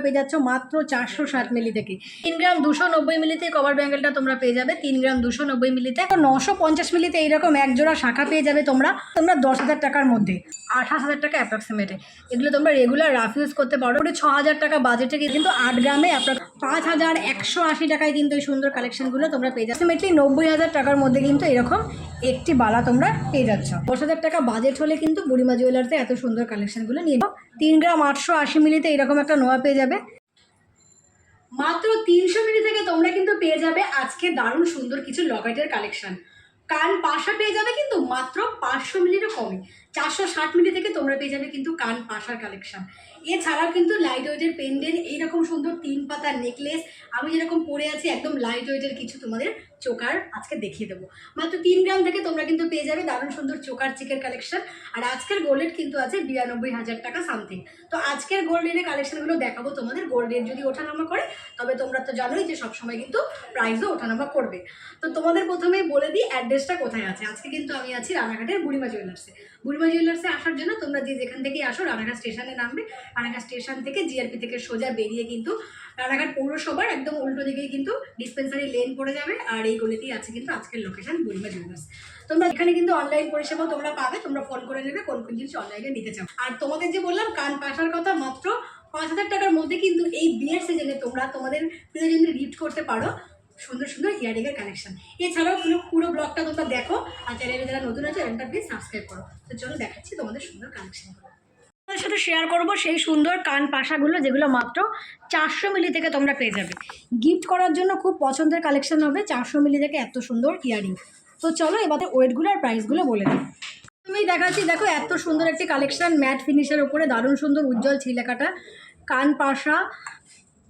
পেয়ে যাচ্ছ মাত্র 460 মিলি থেকে। 3 গ্রাম 290 মিলিতে কভার ব্যাঙ্গেলটা তোমরা পেয়ে যাবে 3 গ্রাম 290 মিলিতে। 950 মিলিতে এইরকম এক জোড়া শাখা পেয়ে যাবে তোমরা 10,000 টাকার মধ্যে, 28,000 টাকা অ্যাপ্রক্সিমেটে। এগুলো তোমরা রেগুলার রাফ ইউজ করতে পারো। 6,000 টাকা বাজেটে কিন্তু 8 গ্রামে 5,180 টাকায় কিন্তু এই সুন্দর কালেকশনগুলো তোমরা পেয়ে যাচ্ছ। অ্যাপ্রক্সিমেটলি 90,000 টাকার মধ্যে কিন্তু এরকম একটি বালা তোমরা পেয়ে যাচ্ছ। 10,000 টাকা বাজেট হলে কিন্তু বুড়িমা জুয়েলার্সে এত সুন্দর কালেকশনগুলো নিয়ে 3 গ্রাম 880 মিলিতে এরকম একটা নোয়া পেয়ে যাবে। মাত্র 300 মিলি থেকে তোমরা কিন্তু পেয়ে যাবে আজকে দারুণ সুন্দর কিছু লকেটের কালেকশন। কান পাশা পেয়ে যাবে কিন্তু মাত্র 500 মিলিরও কমে। 460 মিলি থেকে তোমরা পেয়ে যাবে কিন্তু কান পাশার কালেকশন। এছাড়াও কিন্তু লাইট ওয়েটের পেন্ডেন্ট, এইরকম সুন্দর 3 পাতার নেকলেস, আমি যেরকম পরে আছি একদম লাইট ওয়েটের কিছু তোমাদের চোকার আজকে দেখিয়ে দেবো। মাত্র 3 গ্রাম থেকে তোমরা কিন্তু পেয়ে যাবে দারুণ সুন্দর চোকার চিকের কালেকশন। আর আজকের গোল্ড রেট কিন্তু আছে 92,000 টাকা সামথিং। তো আজকের গোল্ড রেটের কালেকশনগুলো দেখাবো তোমাদের। গোল্ড রেট যদি ওঠানামা করে তবে তোমরা তো জানোই যে সবসময় কিন্তু প্রাইসও ওঠানামা করবে। তো তোমাদের প্রথমেই বলে দিই অ্যাড্রেসটা কোথায় আছে। আজকে কিন্তু আমি আছি রানাঘাটের বুড়িমা জুয়েলার্সে। বুড়িমা জুয়েলার্সে আসার জন্য তোমরা যেখান থেকেই আসো রানাঘাট স্টেশনে নামবে। রানাঘাট স্টেশন থেকে জিআরপি থেকে সোজা বেরিয়ে কিন্তু রানাঘাট পৌরসভার একদম উল্টো দিকেই কিন্তু ডিসপেন্সারি লেন পড়ে যাবে। আর এই গলিতেই আছে কিন্তু আজকের লোকেশন বুড়িমা জুয়েলার্স। তোমরা এখানে কিন্তু অনলাইন পরিষেবা তোমরা পাবে, তোমরা ফোন করে নেবে কোন কোন জিনিস অনলাইনে নিতে চাও। আর তোমাদের যে বললাম কান পাশার কথা, মাত্র 5,000 টাকার মধ্যে কিন্তু এই বিয়ের সিজনে তোমরা তোমাদের প্রিয়জনদের গিফট করতে পারো সুন্দর সুন্দর ইয়ারিংয়ের কালেকশন। এছাড়াও পুরো ব্লগটা তোমরা দেখো, আর চ্যানেলে যারা নতুন আছে চ্যানেলটা প্লিজ সাবস্ক্রাইব করো। তো চলো দেখাচ্ছি তোমাদের সুন্দর কালেকশনগুলো। তোমাদের সাথে শেয়ার করবো সেই সুন্দর কান পাশাগুলো যেগুলো মাত্র 400 মিলি থেকে তোমরা পেয়ে যাবে। গিফট করার জন্য খুব পছন্দের কালেকশন হবে 400 মিলি থেকে এত সুন্দর ইয়ারিং। তো চলো এবার ওয়েটগুলো আর প্রাইসগুলো বলে দিই। তুমি দেখাচ্ছি, দেখো এত সুন্দর একটি কালেকশন ম্যাট ফিনিশের উপরে দারুণ সুন্দর উজ্জ্বল ছিলেকাটা কান পাশা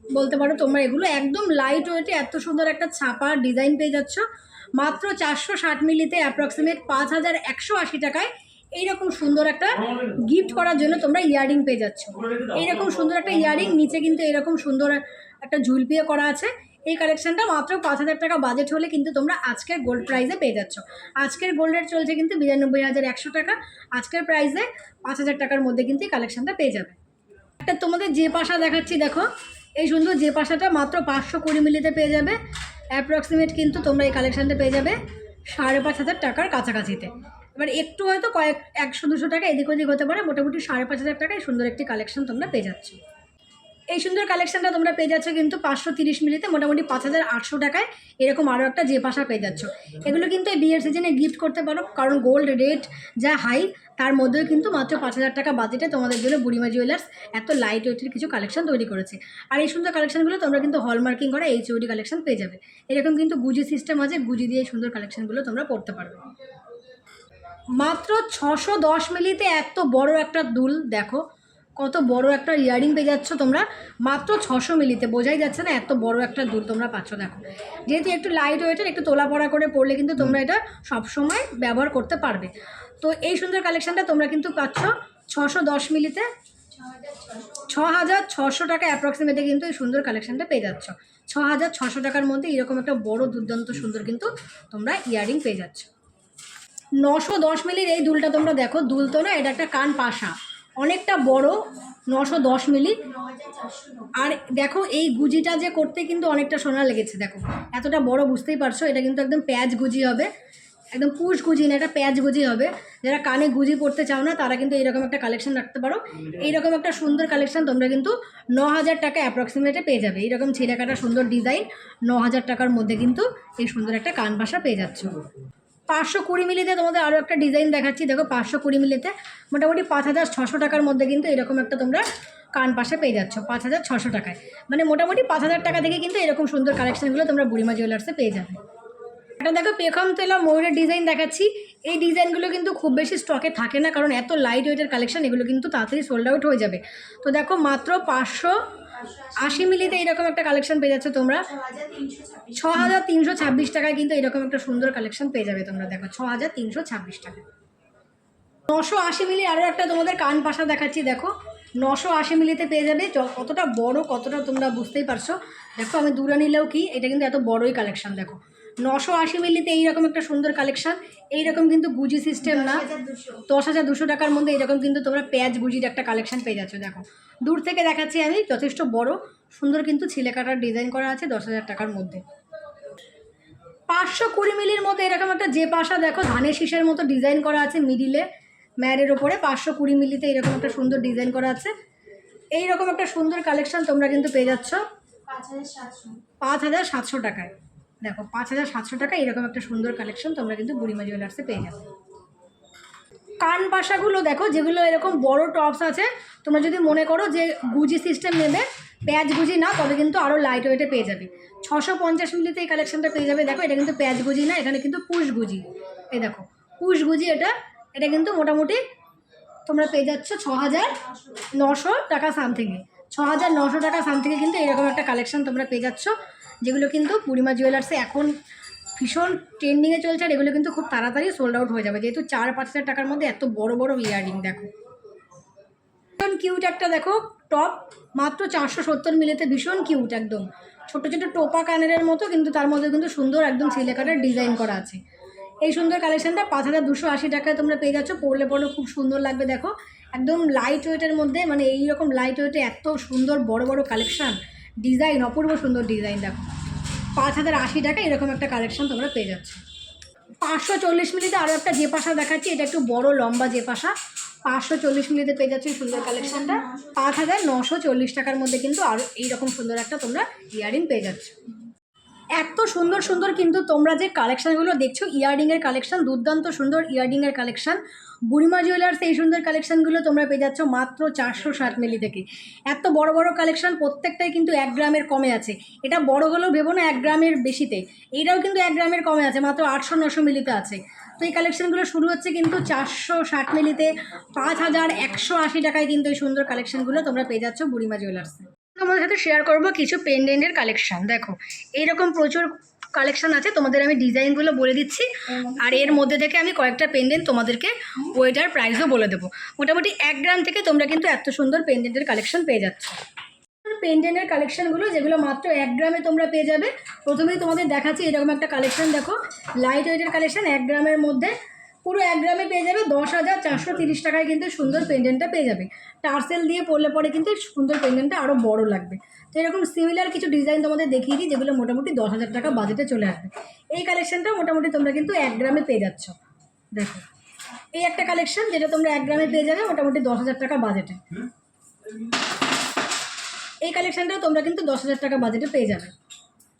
বলতে পারো তোমরা। এগুলো একদম লাইট ওয়েটে এত সুন্দর একটা ছাপা ডিজাইন পেয়ে যাচ্ছ মাত্র 460 মিলিতে অ্যাপ্রক্সিমেট 5,180 টাকায়। এইরকম সুন্দর একটা গিফট করার জন্য তোমরা ইয়ারিং পেয়ে যাচ্ছ। এইরকম সুন্দর একটা ইয়ারিং, নিচে কিন্তু এরকম সুন্দর একটা ঝুলপিয়ে করা আছে। এই কালেকশনটা মাত্র 5,000 টাকা বাজেট হলে কিন্তু তোমরা আজকের গোল্ড প্রাইসে পেয়ে যাচ্ছ। আজকের গোল্ড রেট চলছে কিন্তু 92,100 টাকা। আজকের প্রাইসে 5,000 টাকার মধ্যে কিন্তু এই কালেকশনটা পেয়ে যাবে। একটা তোমাদের যে পাশা দেখাচ্ছি, দেখো এই সুন্দর যে পাশাটা মাত্র 520 মিলিতে পেয়ে যাবে। অ্যাপ্রক্সিমেট কিন্তু তোমরা এই কালেকশানটা পেয়ে যাবে 5,500 টাকার কাছাকাছিতে। এবার একটু হয়তো 100-200 টাকা এদিক ওদিক হতে পারে, মোটামুটি 5,500 টাকায় সুন্দর একটি কালেকশন তোমরা পেয়ে যাচ্ছ। এই সুন্দর কালেকশনটা তোমরা পেয়ে যাচ্ছ কিন্তু 530 মিলিতে মোটামুটি 5,800 টাকায়। এরকম আরও একটা যে পাশা পেয়ে যাচ্ছ। এগুলো কিন্তু এই বিয়ের সিজনে গিফট করতে পারো, কারণ গোল্ড রেট যা হাই তার মধ্যেও কিন্তু মাত্র 5,000 টাকা বাজেটে তোমাদের জন্য বুড়িমা জুয়েলার্স এত লাইট ওয়েটের কিছু কালেকশন তৈরি করেছে। আর এই সুন্দর কালেকশনগুলো তোমরা কিন্তু হলমার্কিং করা HOD কালেকশন পেয়ে যাবে। এরকম কিন্তু গুজি সিস্টেম আছে, গুজি দিয়ে এই সুন্দর কালেকশনগুলো তোমরা পড়তে পারবে। মাত্র 610 মিলিতে এত বড় একটা দুল, দেখো কত বড় একটা ইয়ারিং পেয়ে যাচ্ছ তোমরা মাত্র 600 মিলিতে। বোঝাই যাচ্ছে না এত বড় একটা দুল তোমরা পাচ্ছ। দেখো যেহেতু একটু লাইট ওয়েটের, একটু তোলা পড়া করে পড়লে কিন্তু তোমরা এটা সবসময় ব্যবহার করতে পারবে। তো এই সুন্দর কালেকশানটা তোমরা কিন্তু পাচ্ছ 610 মিলিতে 6,600 টাকা অ্যাপ্রক্সিমেটে কিন্তু এই সুন্দর কালেকশানটা পেয়ে যাচ্ছ। 6,600 টাকার মধ্যে এরকম একটা বড় দুর্দান্ত সুন্দর কিন্তু তোমরা ইয়ারিং পেয়ে যাচ্ছ। 910 মিলির এই দুলটা তোমরা দেখো, দুল তো না, এটা একটা কান পাশা, অনেকটা বড়, 910 মিলি। আর দেখো এই গুজিটা যে করতে কিন্তু অনেকটা সোনা লেগেছে। দেখো এতটা বড়, বুঝতেই পারছো এটা কিন্তু একদম প্যাচ গুজি হবে, একদম পুশ গুজি না, এটা প্যাচ গুজি হবে। যারা কানে গুজি পড়তে চাও না তারা কিন্তু এইরকম একটা কালেকশন রাখতে পারো। এইরকম একটা সুন্দর কালেকশন তোমরা কিন্তু 9,000 টাকা অ্যাপ্রক্সিমেটে পেয়ে যাবে। এইরকম ছিলেকাটা সুন্দর ডিজাইন 9,000 টাকার মধ্যে কিন্তু এই সুন্দর একটা কান পাশা পেয়ে যাচ্ছ। 520 মিলিতে তোমাদের আরও একটা ডিজাইন দেখাচ্ছি। দেখো 520 মিলিতে মোটামুটি 5,600 টাকার মধ্যে কিন্তু এরকম একটা তোমরা কান পাশা পেয়ে যাচ্ছ 5,600 টাকায়। মানে মোটামুটি 5,000 টাকা থেকে কিন্তু এরকম সুন্দর কালেকশনগুলো তোমরা বুড়িমা জুয়েলার্সে পেয়ে যাবে। এটা দেখো পেখম তেলা ময়ূরের ডিজাইন দেখাচ্ছি। এই ডিজাইনগুলো কিন্তু খুব বেশি স্টকে থাকে না, কারণ এত লাইট ওয়েটের কালেকশন, এগুলো কিন্তু তাড়াতাড়ি সোল্ড আউট হয়ে যাবে। তো দেখো মাত্র 580 মিলিতে এরকম একটা কালেকশন পেয়ে যাচ্ছ তোমরা 6,326 টাকায় কিন্তু এরকম একটা সুন্দর কালেকশন পেয়ে যাবে তোমরা। দেখো 6,326 টাকা। 980 মিলি আরও একটা তোমাদের কান পাশা দেখাচ্ছি। দেখো 980 মিলিতে পেয়ে যাবে। কতটা বড়, কতটা তোমরা বুঝতেই পারছো। দেখো আমি দূরে নিলেও কি, এটা কিন্তু এত বড়ই কালেকশন। দেখো 980 মিলিতে এইরকম একটা সুন্দর কালেকশন। এইরকম কিন্তু গুজি সিস্টেম না, 10,200 টাকার মধ্যে এইরকম কিন্তু তোমরা পেঁয়াজ গুজির একটা কালেকশন পেয়ে যাচ্ছ। দেখো দূর থেকে দেখাচ্ছি আমি, যথেষ্ট বড় সুন্দর কিন্তু ছিলে কাটার ডিজাইন করা আছে 10,000 টাকার মধ্যে। 520 মিলির মধ্যে এরকম একটা যে পাশা দেখো ধানের শীষের মতো ডিজাইন করা আছে মিডিলে ম্যারের ওপরে, 520 মিলিতে এরকম একটা সুন্দর ডিজাইন করা আছে। এইরকম একটা সুন্দর কালেকশন তোমরা কিন্তু পেয়ে যাচ্ছ 5,700 টাকায়। দেখো 5,700 টাকা এরকম একটা সুন্দর কালেকশন তোমরা কিন্তু বুড়িমা জুয়েলার্সে পেয়ে যাবে। কান পাশাগুলো দেখো, যেগুলো এরকম বড় টপস আছে, তোমরা যদি মনে করো যে গুজি সিস্টেম নেবে, পেঁয়াজ গুজি না, তবে কিন্তু আরও লাইট ওয়েটে পেয়ে যাবে। 650 মিলিতে এই কালেকশনটা পেয়ে যাবে। দেখো এটা কিন্তু পেঁয়াজ গুজি না, এখানে কিন্তু পুশ গুজি। এই দেখো পুশ গুজি, এটা কিন্তু মোটামুটি তোমরা পেয়ে যাচ্ছ 6,900 টাকা সামথিংয়ে। 6,900 টাকা সামথিংয়ে কিন্তু এরকম একটা কালেকশন তোমরা পেয়ে যাচ্ছ, যেগুলো কিন্তু বুড়িমা জুয়েলার্সে এখন ভীষণ ট্রেন্ডিংয়ে চলছে। আর এগুলো কিন্তু খুব তাড়াতাড়ি সোল্ড আউট হয়ে যাবে, যেহেতু 4-5 হাজার টাকার মধ্যে এত বড় বড় ইয়াররিং। দেখো ভীষণ কিউট একটা দেখো টপ, মাত্র 470 মিলিতে, ভীষণ কিউট, একদম ছোট ছোট টোপা কানেরের মতো, কিন্তু তার মধ্যে কিন্তু সুন্দর একদম সিলে কাটার ডিজাইন করা আছে। এই সুন্দর কালেকশনটা 5,280 টাকায় তোমরা পেয়ে যাচ্ছ। পরলে খুব সুন্দর লাগবে। দেখো একদম লাইট ওয়েটের মধ্যে, মানে এইরকম লাইট ওয়েটে এত সুন্দর বড় বড় কালেকশান, ডিজাইন অপূর্ব সুন্দর ডিজাইন। দেখো 5,080 টাকা এরকম একটা কালেকশন তোমরা পেয়ে যাচ্ছ। 540 মিলিতে আরও একটা যে পাশা দেখাচ্ছি, এটা একটু বড় লম্বা যে পাশা, 540 মিলিতে পেয়ে যাচ্ছ এই সুন্দর কালেকশনটা। 5,940 টাকার মধ্যে কিন্তু আরও এইরকম সুন্দর একটা তোমরা ইয়াররিং পেয়ে যাচ্ছ। এত সুন্দর সুন্দর কিন্তু তোমরা যে কালেকশানগুলো দেখছো, ইয়াররিংয়ের কালেকশান, দুর্দান্ত সুন্দর ইয়াররিংয়ের কালেকশান। বুড়িমা জুয়েলার্স এই সুন্দর কালেকশানগুলো তোমরা পেয়ে যাচ্ছ মাত্র 460 মিলি থেকে। এত বড় বড় কালেকশান, প্রত্যেকটাই কিন্তু 1 গ্রামের কমে আছে। এটা বড় হলেও ভেবো না 1 গ্রামের বেশিতে, এইটাও কিন্তু 1 গ্রামের কমে আছে, মাত্র 800-900 মিলিতে আছে। তো এই কালেকশানগুলো শুরু হচ্ছে কিন্তু 460 মিলিতে। 5,180 টাকায় কিন্তু এই সুন্দর কালেকশানগুলো তোমরা পেয়ে যাচ্ছ বুড়িমা জুয়েলার্সে। তোমাদের সাথে শেয়ার করবো কিছু পেন্ডেন্টের কালেকশান। দেখো এইরকম প্রচুর কালেকশান আছে, তোমাদের আমি ডিজাইনগুলো বলে দিচ্ছি, আর এর মধ্যে থেকে আমি কয়েকটা পেন্ডেন্ট তোমাদেরকে ওয়েটার প্রাইসও বলে দেবো। মোটামুটি 1 গ্রাম থেকে তোমরা কিন্তু এত সুন্দর পেন্ডেন্টের কালেকশান পেয়ে যাচ্ছ। পেন্ডেন্টের কালেকশানগুলো যেগুলো মাত্র 1 গ্রামে তোমরা পেয়ে যাবে। প্রথমেই তোমাদের দেখাচ্ছি এরকম একটা কালেকশান। দেখো লাইট ওয়েটের কালেকশান, 1 গ্রামের মধ্যে, পুরো 1 গ্রামে পেয়ে যাবে 10,430 টাকায় কিন্তু সুন্দর পেন্ডেন্টটা পেয়ে যাবে। টার্সেল দিয়ে পরলে পরে কিন্তু সুন্দর পেন্ডেন্টটা আরও বড় লাগবে। তো এরকম সিমিলার কিছু ডিজাইন তোমাদের দেখিয়ে দিই, যেগুলো মোটামুটি 10,000 টাকা বাজেটে চলে আসবে। এই কালেকশানটা মোটামুটি তোমরা কিন্তু 1 গ্রামে পেয়ে যাচ্ছ। দেখো এই একটা কালেকশান, যেটা তোমরা 1 গ্রামে পেয়ে যাবে মোটামুটি 10,000 টাকা বাজেটে। এই কালেকশানটাও তোমরা কিন্তু 10,000 টাকা বাজেটে পেয়ে যাবে।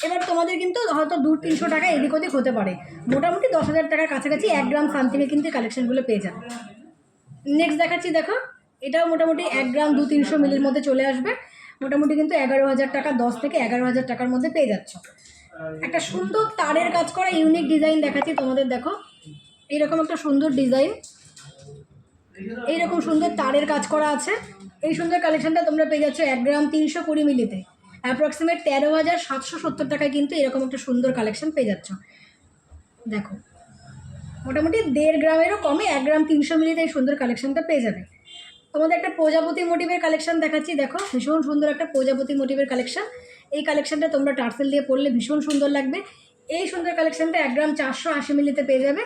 এবার তোমাদের কিন্তু হয়তো 200-300 টাকা এদিক ওদিক হতে পারে, মোটামুটি 10,000 টাকার কাছাকাছি 1 গ্রাম সামথিংয়ে কিন্তু কালেকশানগুলো পেয়ে যাবে। নেক্সট দেখাচ্ছি, দেখো এটাও মোটামুটি 1 গ্রাম 200-300 মিলির মধ্যে চলে আসবে, মোটামুটি কিন্তু 11,000 টাকা, 10 থেকে 11,000 টাকার মধ্যে পেয়ে যাচ্ছ। একটা সুন্দর তারের কাজ করা ইউনিক ডিজাইন দেখাচ্ছি তোমাদের। দেখো এইরকম একটা সুন্দর ডিজাইন, এইরকম সুন্দর তারের কাজ করা আছে। এই সুন্দর কালেকশানটা তোমরা পেয়ে যাচ্ছ 1 গ্রাম 320 মিলিতে, অ্যাপ্রক্সিমেট 13,770 টাকায় কিন্তু এরকম একটা সুন্দর কালেকশান পেয়ে যাচ্ছ। দেখো মোটামুটি 1.5 গ্রামেরও কমে 1 গ্রাম 300 মিলিতে এই সুন্দর কালেকশানটা পেয়ে যাবে। তোমাদের একটা প্রজাপতি মোটিভের কালেকশান দেখাচ্ছি। দেখো ভীষণ সুন্দর একটা প্রজাপতি মোটিভের কালেকশান। এই কালেকশানটা তোমরা টার্সেল দিয়ে পরলে ভীষণ সুন্দর লাগবে। এই সুন্দর কালেকশানটা 1 গ্রাম 480 মিলিতে পেয়ে যাবে,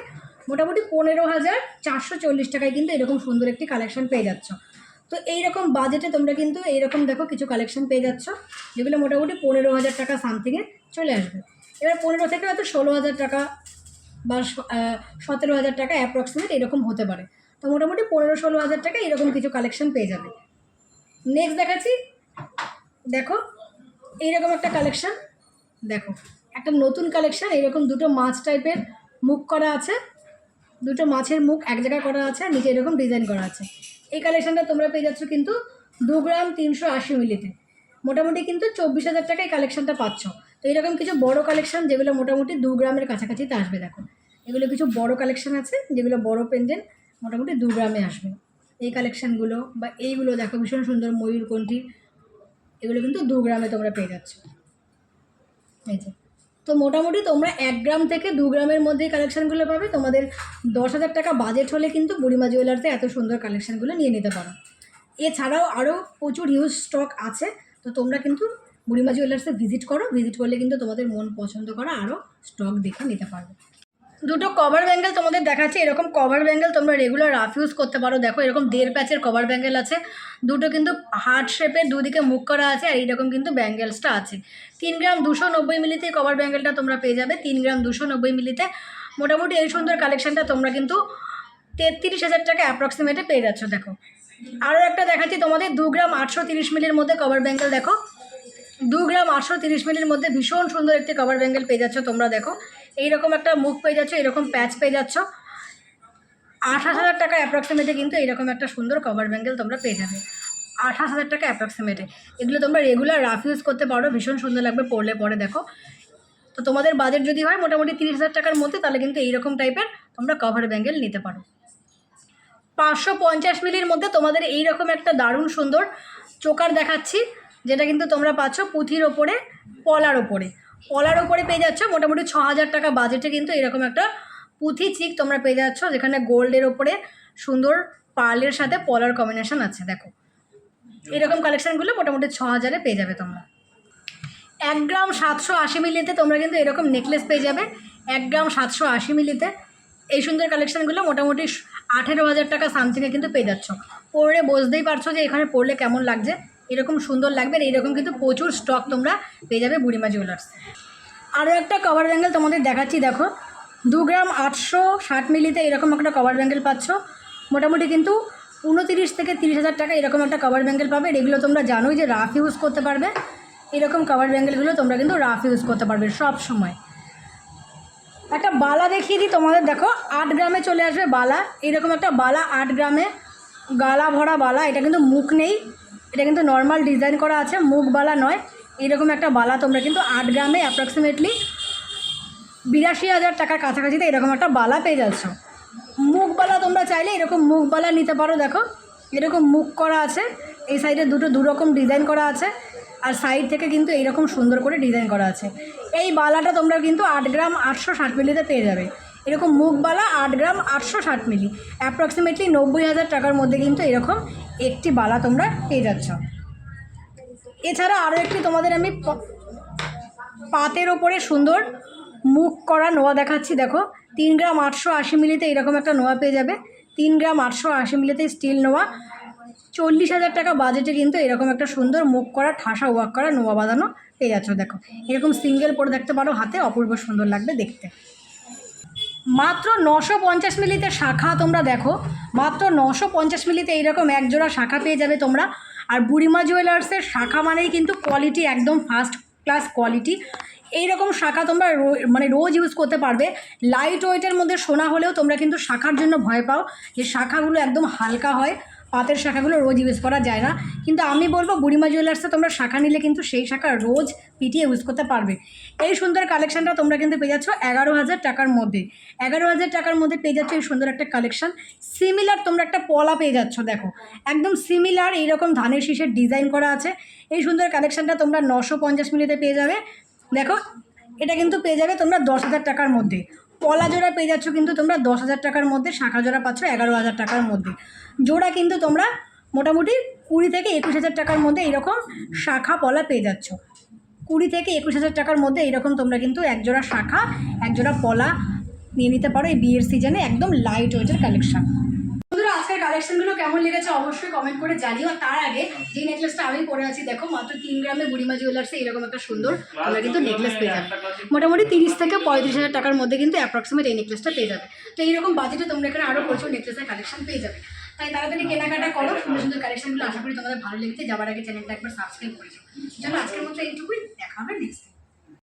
মোটামুটি 15,440 টাকায় কিন্তু এরকম সুন্দর একটি কালেকশান পেয়ে যাচ্ছ। তো এইরকম বাজেটে তোমরা কিন্তু এইরকম দেখো কিছু কালেকশান পেয়ে যাচ্ছ, যেগুলো মোটামুটি 15,000 টাকা সামথিংয়ে চলে আসবে। এবার 15 থেকে হয়তো 16,000 টাকা বা 17,000 টাকা অ্যাপ্রক্সিমেট এরকম হতে পারে। তো মোটামুটি 15-16,000 টাকা এরকম কিছু কালেকশান পেয়ে যাবে। নেক্সট দেখাচ্ছি, দেখো এইরকম একটা কালেকশান। দেখো একটা নতুন কালেকশান, এইরকম দুটো মাছ টাইপের মুখ করা আছে, দুটো মাছের মুখ এক জায়গায় করা আছে, আর নিচে এরকম ডিজাইন করা আছে। এই কালেকশানটা তোমরা পেয়ে যাচ্ছ কিন্তু 2 গ্রাম 380 মিলিতে, মোটামুটি কিন্তু 24,000 টাকায় এই কালেকশানটা পাচ্ছ। তো এরকম কিছু বড় কালেকশান যেগুলো মোটামুটি 2 গ্রামের কাছাকাছিতে আসবে। দেখো এগুলো কিছু বড় কালেকশান আছে, যেগুলো বড় পেন্ডেন্ট মোটামুটি 2 গ্রামে আসবে। এই কালেকশানগুলো বা এইগুলো দেখো ভীষণ সুন্দর ময়ূরকণ্ঠী, এগুলো কিন্তু 2 গ্রামে তোমরা পেয়ে যাচ্ছ। এই যে, তো মোটামুটি তোমরা 1 গ্রাম থেকে 2 গ্রামের মধ্যে কালেকশানগুলো পাবে। তোমাদের 10,000 টাকা বাজেট হলে কিন্তু বুড়িমা জুয়েলার্সে এত সুন্দর কালেকশানগুলো নিয়ে নিতে পারো। এছাড়াও আরও প্রচুর ইউজ স্টক আছে, তো তোমরা কিন্তু বুড়িমা জুয়েলার্সে ভিজিট করো, ভিজিট করলে কিন্তু তোমাদের মন পছন্দ করা আরও স্টক দেখে নিতে পারবে। দুটো কভার ব্যাঙ্গেল তোমাদের দেখাচ্ছি। এরকম কভার ব্যাঙ্গেল তোমরা রেগুলার রাফ ইউজ করতে পারো। দেখো এরকম 1.5 প্যাচের কভার ব্যাঙ্গেল আছে, দুটো কিন্তু হার্ট শেপের, দুদিকে মুখ করা আছে, আর এইরকম কিন্তু ব্যাঙ্গেলসটা আছে। 3 গ্রাম 290 মিলিতে কভার ব্যাঙ্গেলটা তোমরা পেয়ে যাবে 3 গ্রাম 290 মিলিতে। মোটামুটি এই সুন্দর কালেকশানটা তোমরা কিন্তু 33,000 টাকা অ্যাপ্রক্সিমেটে পেয়ে যাচ্ছ। দেখো আরও একটা দেখাচ্ছি তোমাদের 2 গ্রাম 830 মিলির মধ্যে কভার ব্যাঙ্গেল। দেখো 2 গ্রাম 830 মিলির মধ্যে ভীষণ সুন্দর একটি কভার ব্যাঙ্গেল পেয়ে যাচ্ছ তোমরা। দেখো এইরকম একটা মুখ পেয়ে যাচ্ছ, এরকম প্যাচ পেয়ে যাচ্ছ। 28,000 টাকা অ্যাপ্রক্সিমেটে কিন্তু এরকম একটা সুন্দর কভার ব্যাঙ্গেল তোমরা পেয়ে যাবে 28,000 টাকা অ্যাপ্রক্সিমেটে। এগুলো তোমরা রেগুলার রাফ ইউজ করতে পারো, ভীষণ সুন্দর লাগবে পরলে পরে। দেখো তো তোমাদের বাজেট যদি হয় মোটামুটি 30,000 টাকার মধ্যে, তাহলে কিন্তু এইরকম টাইপের তোমরা কভার ব্যাঙ্গেল নিতে পারো। 550 মিলির মধ্যে তোমাদের এইরকম একটা দারুণ সুন্দর চোকার দেখাচ্ছি, যেটা কিন্তু তোমরা পাচ্ছ পুঁথির ওপরে, পলার ওপরে পেয়ে যাচ্ছ। মোটামুটি 6,000 টাকা বাজেটে কিন্তু এরকম একটা পুঁথি চিক তোমরা পেয়ে যাচ্ছ, যেখানে গোল্ডের ওপরে সুন্দর পার্লের সাথে পলার কম্বিনেশন আছে। দেখো এরকম কালেকশানগুলো মোটামুটি 6,000-এ পেয়ে যাবে তোমরা। 1 গ্রাম 780 মিলিতে তোমরা কিন্তু এরকম নেকলেস পেয়ে যাবে 1 গ্রাম 780 মিলিতে। এই সুন্দর কালেকশানগুলো মোটামুটি 18,000 টাকা সামথিংয়ে কিন্তু পেয়ে যাচ্ছ। পরে বুঝতেই পারছো যে এখানে পরলে কেমন লাগছে, এরকম সুন্দর লাগবে। এইরকম কিন্তু প্রচুর স্টক তোমরা পেয়ে যাবে বুড়িমা জুয়েলার্স। আরও একটা কভার ব্যাঙ্গেল তোমাদের দেখাচ্ছি। দেখো 2 গ্রাম 860 মিলিতে এরকম একটা কভার ব্যাঙ্গেল পাচ্ছ। মোটামুটি কিন্তু 29 থেকে 30,000 টাকা এরকম একটা কভার ব্যাঙ্গেল পাবে। এগুলো তোমরা জানোই যে রাফ ইউজ করতে পারবে। এরকম কভার ব্যাঙ্গেলগুলো তোমরা কিন্তু রাফ ইউজ করতে পারবে সব সময়। একটা বালা দেখিয়ে দিই তোমাদের। দেখো 8 গ্রামে চলে আসবে বালা, এরকম একটা বালা 8 গ্রামে, গালা ভরা বালা। এটা কিন্তু মুখ নেই, এটা কিন্তু নর্মাল ডিজাইন করা আছে, মুখ বালা নয়। এরকম একটা বালা তোমরা কিন্তু 8 গ্রামে অ্যাপ্রক্সিমেটলি 82,000 টাকার কাছাকাছিতে এরকম একটা বালা পেয়ে যাচ্ছ। মুখ বালা তোমরা চাইলে এরকম মুখ বালা নিতে পারো। দেখো এরকম মুখ করা আছে, এই সাইডে দু রকম ডিজাইন করা আছে, আর সাইড থেকে কিন্তু এইরকম সুন্দর করে ডিজাইন করা আছে। এই বালাটা তোমরা কিন্তু 8 গ্রাম 860 মিলিতে পেয়ে যাবে। এরকম মুখ বালা 8 গ্রাম 860 মিলি, অ্যাপ্রক্সিমেটলি 90,000 টাকার মধ্যে কিন্তু এরকম একটি বালা তোমরা পেয়ে যাচ্ছ। এছাড়া আরও একটি তোমাদের আমি পাতের ওপরে সুন্দর মুখ করা নোয়া দেখাচ্ছি। দেখো 3 গ্রাম 880 মিলিতে এরকম একটা নোয়া পেয়ে যাবে। 3 গ্রাম 880 মিলিতে স্টিল নোয়া। 40,000 টাকা বাজেটে কিন্তু এরকম একটা সুন্দর মুখ করা ঠাসা ওয়ার্ক করা নোয়া বাঁধানো পেয়ে যাচ্ছ। দেখো এরকম সিঙ্গেল পরে দেখতে পারো হাতে, অপূর্ব সুন্দর লাগবে দেখতে। মাত্র 950 মিলিতে শাখা তোমরা দেখো, মাত্র 950 মিলিতে এইরকম একজোড়া শাখা পেয়ে যাবে তোমরা। আর বুড়িমা জুয়েলার্সের শাখা মানেই কিন্তু কোয়ালিটি, একদম ফার্স্ট ক্লাস কোয়ালিটি। এইরকম শাখা তোমরা রোজ ইউজ করতে পারবে। লাইট ওয়েটের মধ্যে সোনা হলেও তোমরা কিন্তু শাখার জন্য ভয় পাও যে শাখাগুলো একদম হালকা হয়, পাতের শাখাগুলো রোজ ইউজ করা যায় না। কিন্তু আমি বলবো বুড়িমা জুয়েলার্সে তোমরা শাখা নিলে কিন্তু সেই শাখা রোজ পিটিয়ে ইউজ করতে পারবে। এই সুন্দর কালেকশানটা তোমরা কিন্তু পেয়ে যাচ্ছ 11,000 টাকার মধ্যে। 11,000 টাকার মধ্যে পেয়ে যাচ্ছ এই সুন্দর একটা কালেকশান। সিমিলার তোমরা একটা পলা পেয়ে যাচ্ছ। দেখো একদম সিমিলার এইরকম ধানের শীষের ডিজাইন করা আছে। এই সুন্দর কালেকশানটা তোমরা 950 মিলিতে পেয়ে যাবে। দেখো এটা কিন্তু পেয়ে যাবে তোমরা 10,000 টাকার মধ্যে। পলা জোড়া পেয়ে যাচ্ছ কিন্তু তোমরা 10,000 টাকার মধ্যে, শাখা জোড়া পাচ্ছ 11,000 টাকার মধ্যে। জোড়া কিন্তু তোমরা মোটামুটি 20 থেকে 21,000 টাকার মধ্যে এইরকম শাখা পলা পেয়ে যাচ্ছ। 20 থেকে 21,000 টাকার মধ্যে এইরকম তোমরা কিন্তু একজোড়া শাখা একজোড়া পলা নিয়ে নিতে পারো এই বিয়ের সিজনে। একদম লাইট ওয়েটের কালেকশান। বন্ধুরা আজকের কালেকশনগুলো কেমন লেগেছে অবশ্যই কমেন্ট করে জানিও। আর তার আগে যে নেকলেসটা আমি পরে আছি, দেখো মাত্র 3 গ্রামে বুড়িমা জুয়েলার্সে এরকম একটা সুন্দর তোমরা কিন্তু নেকলেস পেয়ে যাবে। মোটামুটি 30 থেকে 35,000 টাকার মধ্যে কিন্তু অ্যাপ্রক্সিমেট এই নেকলেসটা পেয়ে যাবে। তো এইরকম বাজেটে তোমরা এখানে আরও প্রচুর নেকলেসের কালেকশন পেয়ে যাবে। তাই তাড়াতাড়ি কেনাকাটা করো। সুন্দর সুন্দর কালেকশনগুলো আশা করি তোমাদের ভালো লেগেছে। যাবার আগে চ্যানেলটা একবার সাবস্ক্রাইব করে দিও। চলো আজকের মতো এইটুকুই।